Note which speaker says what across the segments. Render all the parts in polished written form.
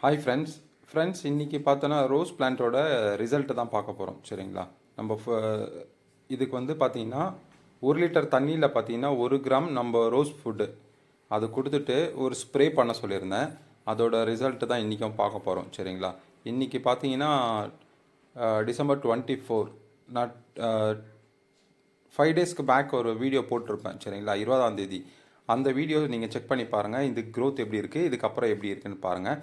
Speaker 1: Hi friends இன்றைக்கி பார்த்தோன்னா rose பிளான்ட்டோட result தான் பார்க்க போகிறோம். சரிங்களா? நம்ம இதுக்கு வந்து பார்த்திங்கன்னா 1 லிட்டர் தண்ணியில் பார்த்திங்கன்னா 1 கிராம் நம்ம ரோஸ் ஃபுட்டு அது கொடுத்துட்டு ஒரு ஸ்ப்ரே பண்ண சொல்லியிருந்தேன். அதோட ரிசல்ட்டு தான் இன்றைக்கும் பார்க்க போகிறோம். சரிங்களா? இன்றைக்கி பார்த்தீங்கன்னா December 24 நான் 5 டேஸ்க்கு பேக் ஒரு வீடியோ போட்டிருப்பேன். சரிங்களா? 20ஆம் தேதி அந்த வீடியோ நீங்கள் செக் பண்ணி பாருங்கள். இது க்ரோத் எப்படி இருக்குது, இதுக்கப்புறம் எப்படி இருக்குதுன்னு பாருங்கள்.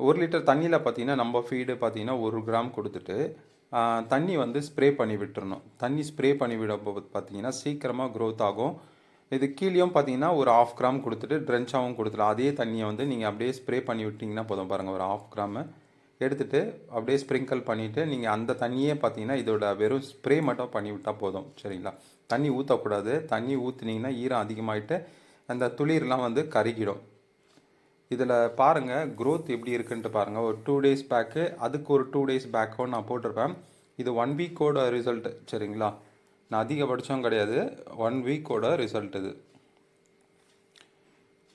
Speaker 1: 1 லிட்டர் தண்ணியில் பார்த்தீங்கன்னா நம்ம ஃபீடு பார்த்தீங்கன்னா 1 கிராம் கொடுத்துட்டு தண்ணி வந்து ஸ்ப்ரே பண்ணி விட்டுறணும். தண்ணி ஸ்ப்ரே பண்ணி விடும்போது பார்த்தீங்கன்னா சீக்கிரமாக க்ரோத் ஆகும். இது கீழேயும் பார்த்தீங்கன்னா ஒரு 1/2 கிராம் கொடுத்துட்டு ட்ரென்ச்சாகவும் கொடுத்துடலாம். அதே தண்ணியை வந்து நீங்கள் அப்படியே ஸ்ப்ரே பண்ணி விட்டிங்கன்னா போதும். பாருங்கள், ஒரு 1/2 கிராமு எடுத்துகிட்டு அப்படியே ஸ்ப்ரிங்கிள் பண்ணிவிட்டு நீங்கள் அந்த தண்ணியே பார்த்தீங்கன்னா இதோட வெறும் ஸ்ப்ரே மட்டும் பண்ணி விட்டால் போதும். சரிங்களா? தண்ணி ஊற்றக்கூடாது. தண்ணி ஊற்றுனீங்கன்னா ஈரம் அதிகமாகிட்டு அந்த துளிர்லாம் வந்து கருகிடும். இதில் பாருங்கள் க்ரோத் எப்படி இருக்குன்ட்டு பாருங்கள். ஒரு 2 டேஸ் பேக்கு, அதுக்கு ஒரு 2 டேஸ் பேக்கும் நான் போட்டிருப்பேன். இது 1 வீக்கோட ரிசல்ட்டு. சரிங்களா? நான் அதிகபட்சம் கிடையாது, 1 வீக்கோட ரிசல்ட். இது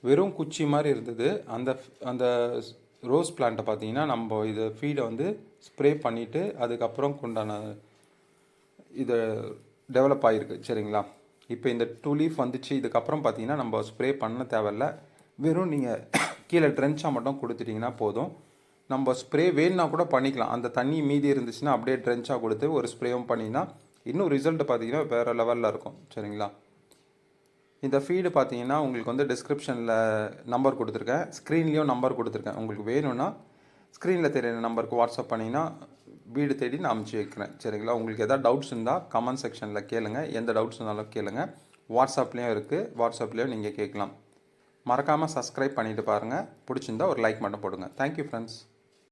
Speaker 1: வெறும் குச்சி மாதிரி இருந்தது. அந்த அந்த ரோஸ் பிளான்ட்டை பார்த்தீங்கன்னா நம்ம இதை ஃபீடை வந்து ஸ்ப்ரே பண்ணிவிட்டு அதுக்கப்புறம் உண்டான இது டெவலப் ஆகிருக்கு. சரிங்களா? இப்போ இந்த 2 லீஃப் வந்துச்சு. இதுக்கப்புறம் பார்த்தீங்கன்னா நம்ம ஸ்ப்ரே பண்ண தேவையில்ல. வெறும் நீங்கள் கீழே ட்ரென்ச்சாக மட்டும் கொடுத்துட்டிங்கன்னா போதும். நம்ம ஸ்ப்ரே வேணுன்னா கூட பண்ணிக்கலாம். அந்த தண்ணி மீதி இருந்துச்சுன்னா அப்படியே ட்ரென்ச்சாக கொடுத்து ஒரு ஸ்ப்ரேவும் பண்ணிங்கன்னா இன்னும் ரிசல்ட்டு பார்த்தீங்கன்னா வேறு லெவலில் இருக்கும். சரிங்களா? இந்த ஃபீடு பார்த்தீங்கன்னா உங்களுக்கு வந்து டிஸ்கிரிப்ஷனில் நம்பர் கொடுத்துருக்கேன், ஸ்க்ரீன்லேயும் நம்பர் கொடுத்துருக்கேன். உங்களுக்கு வேணும்னா ஸ்க்ரீனில் தெரியிற நம்பருக்கு வாட்ஸ்அப் பண்ணிங்கன்னா வீடு தேடி நான் அமுச்சு வைக்கிறேன். சரிங்களா? உங்களுக்கு எதாவது டவுட்ஸ் இருந்தால் கமெண்ட் செக்ஷனில் கேளுங்கள். எந்த டவுட்ஸ் இருந்தாலும் கேளுங்கள். வாட்ஸ்அப்லேயும் இருக்குது, வாட்ஸ்அப்லேயும் நீங்கள் கேட்கலாம். மறக்காமல் சப்ஸ்கிரைப் பண்ணிவிட்டு பாருங்கள். பிடிச்சிருந்தா ஒரு லைக் மட்டும் போடுங்க. Thank you friends.